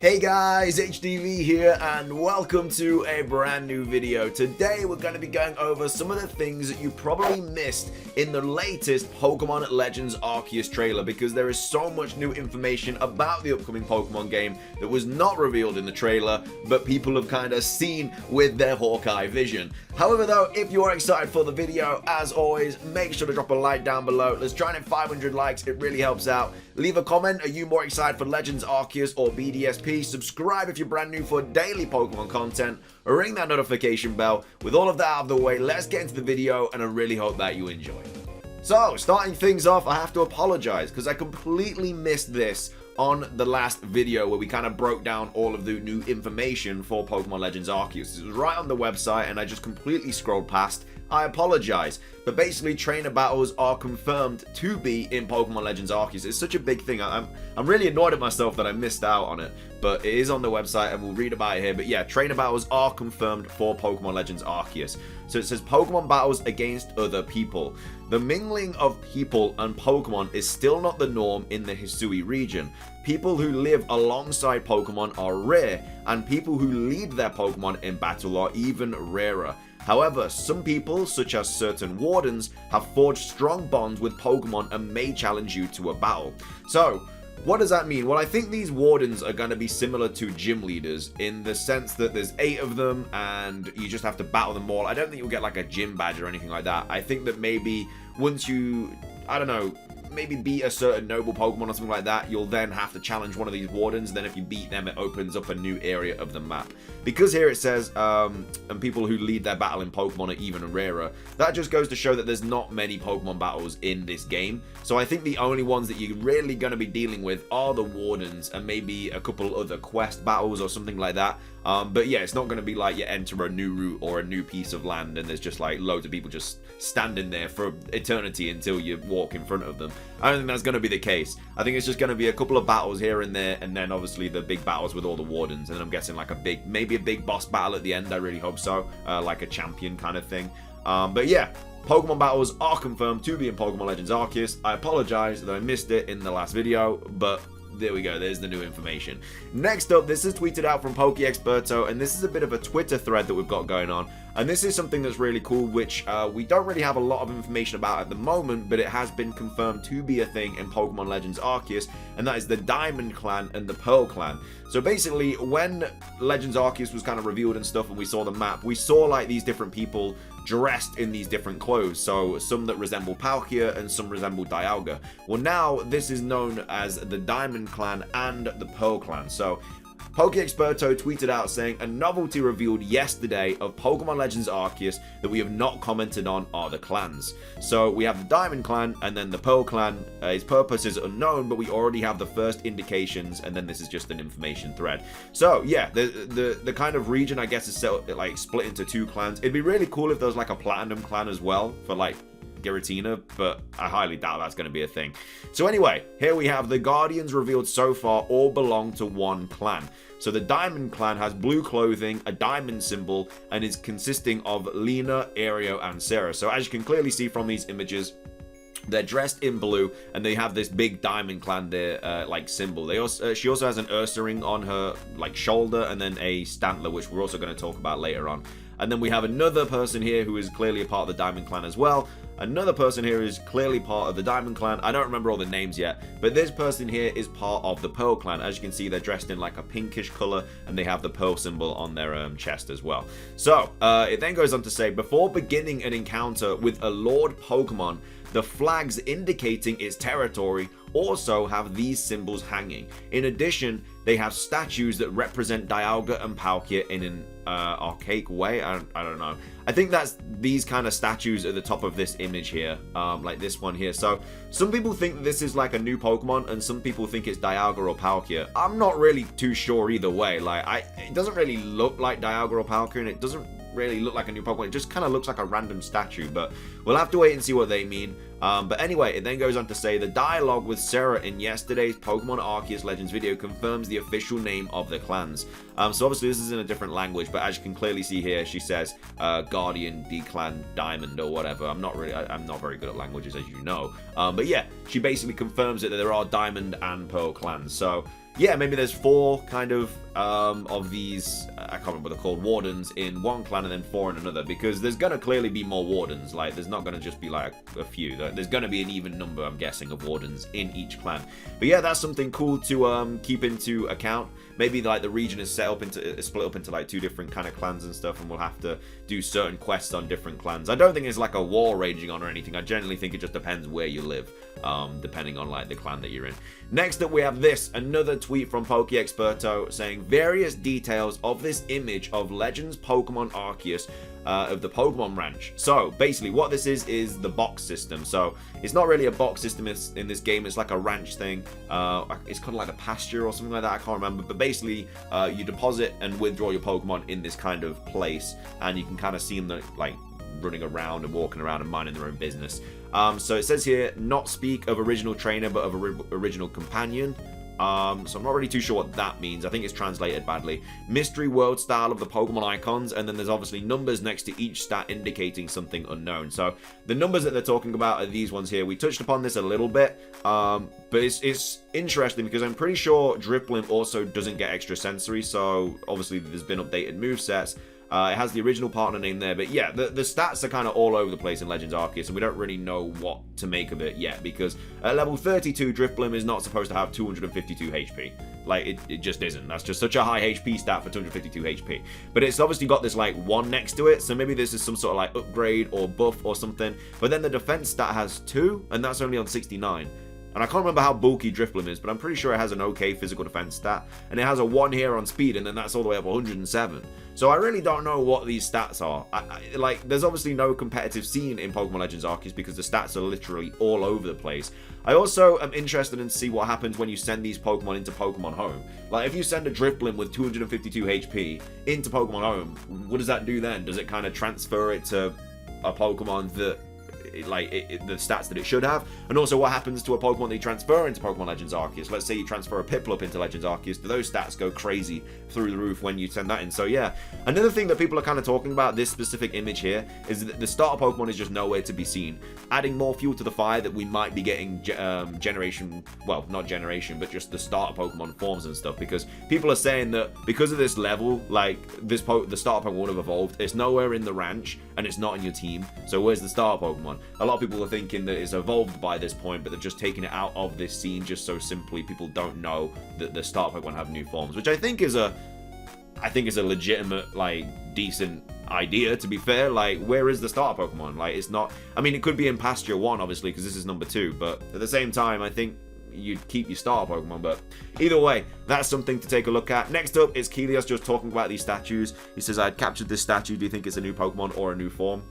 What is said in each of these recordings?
Hey guys, HDvee here and welcome to a brand new video. Today we're going to be going over some of the things that you probably missed in the latest Pokemon Legends Arceus trailer, because there is so much new information about the upcoming Pokemon game that was not revealed in the trailer, but people have kind of seen with their Hawkeye vision. However though, if you are excited for the video, as always, make sure to drop a like down below. Let's try and hit 500 likes, it really helps out. Leave a comment, are you more excited for Legends Arceus or BDSP? Subscribe if you're brand new for daily Pokemon content, or ring that notification bell. With all of that out of the way, let's get into the video, and I really hope that you enjoy. So, starting things off, I have to apologize because I completely missed this on the last video where we kind of broke down all of the new information for Pokemon Legends Arceus. It was right on the website and I just completely scrolled past. I apologize, but basically trainer battles are confirmed to be in Pokemon Legends Arceus. It's such a big thing. I'm really annoyed at myself that I missed out on it, but it is on the website and we'll read about it here. But yeah, trainer battles are confirmed for Pokemon Legends Arceus. So it says Pokemon battles against other people. The mingling of people and Pokemon is still not the norm in the Hisui region. People who live alongside Pokemon are rare, and people who lead their Pokemon in battle are even rarer. However, some people, such as certain wardens, have forged strong bonds with Pokemon and may challenge you to a battle. So, what does that mean? Well, I think these wardens are going to be similar to gym leaders in the sense that there's 8 of them and you just have to battle them all. I don't think you'll get like a gym badge or anything like that. I think that maybe once you, I don't know, maybe beat a certain noble Pokemon or something like that, you'll then have to challenge one of these wardens. Then if you beat them, it opens up a new area of the map. Because here it says, and people who lead their battle in Pokemon are even rarer, that just goes to show that there's not many Pokemon battles in this game. So I think the only ones that you're really going to be dealing with are the wardens and maybe a couple other quest battles or something like that. But yeah, it's not going to be like you enter a new route or a new piece of land and there's just like loads of people just standing there for eternity until you walk in front of them. I don't think that's going to be the case. I think it's just going to be a couple of battles here and there, and then obviously the big battles with all the wardens, and then I'm guessing like maybe a big boss battle at the end. I really hope so, like a champion kind of thing. But yeah, Pokemon battles are confirmed to be in Pokemon Legends Arceus. I apologize that I missed it in the last video, but there we go, there's the new information. Next up, this is tweeted out from PokeExperto, and this is a bit of a Twitter thread that we've got going on. And this is something that's really cool, which we don't really have a lot of information about at the moment, but it has been confirmed to be a thing in Pokemon Legends Arceus, and that is the Diamond Clan and the Pearl Clan. So basically, when Legends Arceus was kind of revealed and stuff, and we saw the map, we saw like these different people dressed in these different clothes. So some that resemble Palkia and some resemble Dialga. Well, now this is known as the Diamond Clan and the Pearl Clan. So PokeExperto tweeted out saying, a novelty revealed yesterday of Pokemon Legends Arceus that we have not commented on are the clans. So we have the Diamond Clan and then the Pearl Clan. His purpose is unknown, but we already have the first indications, and then this is just an information thread. So yeah, the kind of region, I guess, is like split into 2 clans. It'd be really cool if there was like a Platinum Clan as well for like Giratina, but I highly doubt that's going to be a thing. So anyway, here we have the Guardians revealed so far all belong to one clan. So the Diamond Clan has blue clothing, a diamond symbol, and is consisting of Lena, Aereo, and Sarah. So as you can clearly see from these images, they're dressed in blue, and they have this big Diamond Clan there, like symbol. She also has an Ursa ring on her like shoulder, and then a Statler, which we're also going to talk about later on. And then we have another person here who is clearly a part of the Diamond Clan as well. Another person here is clearly part of the Diamond Clan. I don't remember all the names yet, but this person here is part of the Pearl Clan. As you can see, they're dressed in like a pinkish color, and they have the Pearl symbol on their chest as well. So it then goes on to say, before beginning an encounter with a Lord Pokemon, the flags indicating its territory also have these symbols hanging. In addition, they have statues that represent Dialga and Palkia in an archaic way. I don't know. I think that's these kind of statues at the top of this image here, like this one here. So some people think that this is like a new Pokemon, and some people think it's Dialga or Palkia. I'm not really too sure either way. Like it doesn't really look like Dialga or Palkia, and it doesn't really look like a new Pokemon. It just kind of looks like a random statue, but we'll have to wait and see what they mean. But anyway, it then goes on to say, the dialogue with Sarah in yesterday's Pokemon Arceus Legends video confirms the official name of the clans. So obviously this is in a different language, but as you can clearly see here, she says Guardian, D-Clan, Diamond, or whatever. I'm not very good at languages, as you know. But yeah, she basically confirms it that there are Diamond and Pearl clans. So yeah, maybe there's 4 kind of these, I can't remember what they're called, wardens in one clan and then 4 in another, because there's going to clearly be more wardens. Like, there's not going to just be like a few. There's going to be an even number, I'm guessing, of wardens in each clan. But yeah, that's something cool to keep into account. Maybe like the region is split up into like 2 different kind of clans and stuff, and we'll have to do certain quests on different clans. I don't think it's like a war raging on or anything. I generally think it just depends where you live, depending on like the clan that you're in. Next up, we have this, another tweet from PokeExperto saying various details of this image of Legends Pokemon Arceus of the Pokemon Ranch. So basically what this is the box system. So it's not really a box system in this game, it's like a ranch thing. It's kind of like a pasture or something like that, I can't remember, but basically you deposit and withdraw your Pokemon in this kind of place, and you can kind of see them like running around and walking around and minding their own business. So it says here, not speak of original trainer but of original companion. So I'm not really too sure what that means. I think it's translated badly. Mystery world style of the Pokemon icons, and then there's obviously numbers next to each stat indicating something unknown. So the numbers that they're talking about are these ones here. We touched upon this a little bit, but it's interesting because I'm pretty sure Drifblim also doesn't get extra sensory, so obviously there's been updated movesets. It has the original partner name there, but yeah, the stats are kind of all over the place in Legends Arceus, and we don't really know what to make of it yet, because at level 32, Drifblim is not supposed to have 252 HP. Like, it just isn't. That's just such a high HP stat for 252 HP. But it's obviously got this, like, 1 next to it, so maybe this is some sort of, like, upgrade or buff or something. But then the defense stat has 2, and that's only on 69. And I can't remember how bulky Drifblim is, but I'm pretty sure it has an okay physical defense stat. And it has a 1 here on speed, and then that's all the way up 107. So I really don't know what these stats are. Like, there's obviously no competitive scene in Pokemon Legends Arceus because the stats are literally all over the place. I also am interested in see what happens when you send these Pokemon into Pokemon Home. Like, if you send a Drifblim with 252 HP into Pokemon Home, what does that do then? Does it kind of transfer it to a Pokemon that the stats that it should have? And also, what happens to a Pokemon that you transfer into Pokemon Legends Arceus? Let's say you transfer a Piplup into Legends Arceus, do those stats go crazy through the roof when you send that in? So yeah, another thing that people are kind of talking about this specific image here is that the starter Pokemon is just nowhere to be seen, adding more fuel to the fire that we might be getting generation, well, not generation, but just the starter Pokemon forms and stuff, because people are saying that because of this level, like, the starter Pokemon would have evolved. It's nowhere in the ranch, and it's not in your team, so where's the starter Pokemon? A lot of people are thinking that it's evolved by this point, but they're just taking it out of this scene just so simply people don't know that the starter Pokemon have new forms, which I think is a legitimate, like, decent idea, to be fair. Like, where is the starter Pokemon? Like, it's not, I mean, it could be in Pasture 1, obviously, because this is number 2, but at the same time, I think you'd keep your starter Pokemon. But either way, that's something to take a look at. Next up is Kelios just talking about these statues. He says, I'd captured this statue. Do you think it's a new Pokemon or a new form?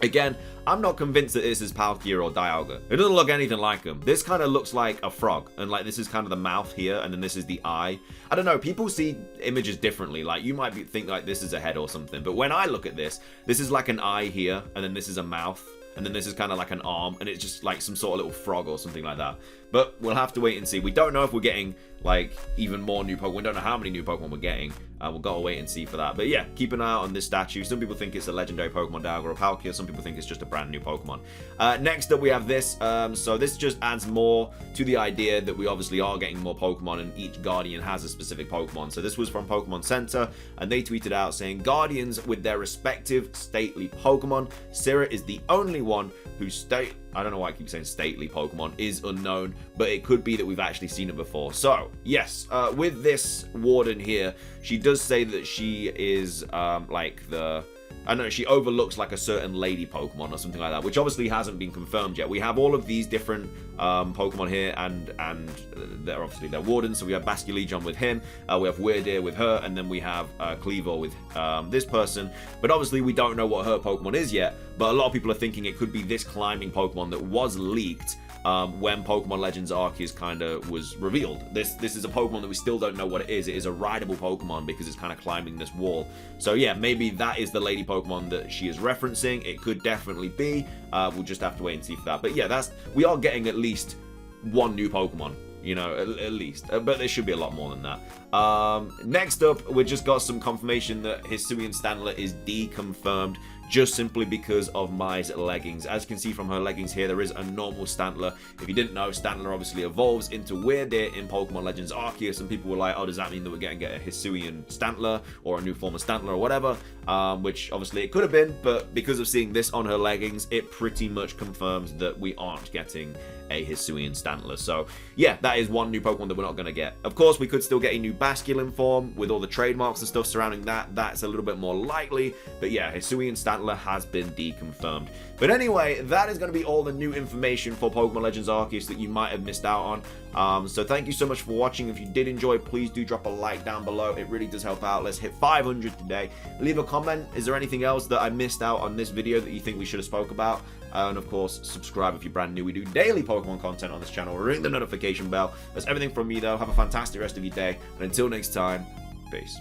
Again, I'm not convinced that this is Palkia or Dialga. It doesn't look anything like them. This kind of looks like a frog, and like this is kind of the mouth here, and then this is the eye. I don't know, people see images differently. Like, you might think like this is a head or something, but when I look at this is like an eye here, and then this is a mouth, and then this is kind of like an arm, and it's just like some sort of little frog or something like that. But we'll have to wait and see. We don't know if we're getting like even more new Pokemon. We don't know how many new Pokemon we're getting. We'll gotta wait and see for that. But yeah, keep an eye out on this statue. Some people think it's a legendary Pokemon, Dialga or Palkia. Some people think it's just a brand new Pokemon. Next up, we have this. So this just adds more to the idea that we obviously are getting more Pokemon, and each Guardian has a specific Pokemon. So this was from Pokemon Center, and they tweeted out saying, Guardians with their respective stately Pokemon. Syrah is the only one whose I don't know why I keep saying stately Pokemon is unknown, but it could be that we've actually seen it before. So, yes, with this Warden here, she does say that she is, like the... I don't know, she overlooks like a certain lady Pokemon or something like that, which obviously hasn't been confirmed yet. We have all of these different Pokemon here, and they're obviously their Wardens. So we have Basculegion with him, we have Weirdeer with her, and then we have Cleavor with this person. But obviously we don't know what her Pokemon is yet, but a lot of people are thinking it could be this climbing Pokemon that was leaked when Pokemon Legends Arceus kind of was revealed. This is a Pokemon that we still don't know what it is. It is a rideable Pokemon because it's kind of climbing this wall. So yeah, maybe that is the lady Pokemon that she is referencing. It could definitely be. We'll just have to wait and see for that. But yeah, we are getting at least one new Pokemon, you know, at least. But there should be a lot more than that. Next up, we just got some confirmation that Hisuian Statler is deconfirmed, just simply because of Mai's leggings. As you can see from her leggings here, there is a normal Statler. If you didn't know, Statler obviously evolves into Weirdeer in Pokemon Legends Arceus, and people were like, oh, does that mean that we're going to get a Hisuian Statler or a new form of Statler or whatever? Which obviously it could have been, but because of seeing this on her leggings, it pretty much confirms that we aren't getting a Hisuian Statler. So yeah, that is one new Pokemon that we're not going to get. Of course, we could still get a new Basculin form with all the trademarks and stuff surrounding that. That's a little bit more likely, but yeah, Hisuian Statler has been deconfirmed. But anyway, that is going to be all the new information for Pokemon Legends Arceus that you might have missed out on. So thank you so much for watching. If you did enjoy, please do drop a like down below. It really does help out. Let's hit 500 today. Leave a comment. Is there anything else that I missed out on this video that you think we should have spoke about? And of course, subscribe if you're brand new. We do daily Pokemon content on this channel. Ring the notification bell. That's everything from me, though. Have a fantastic rest of your day. And until next time, peace.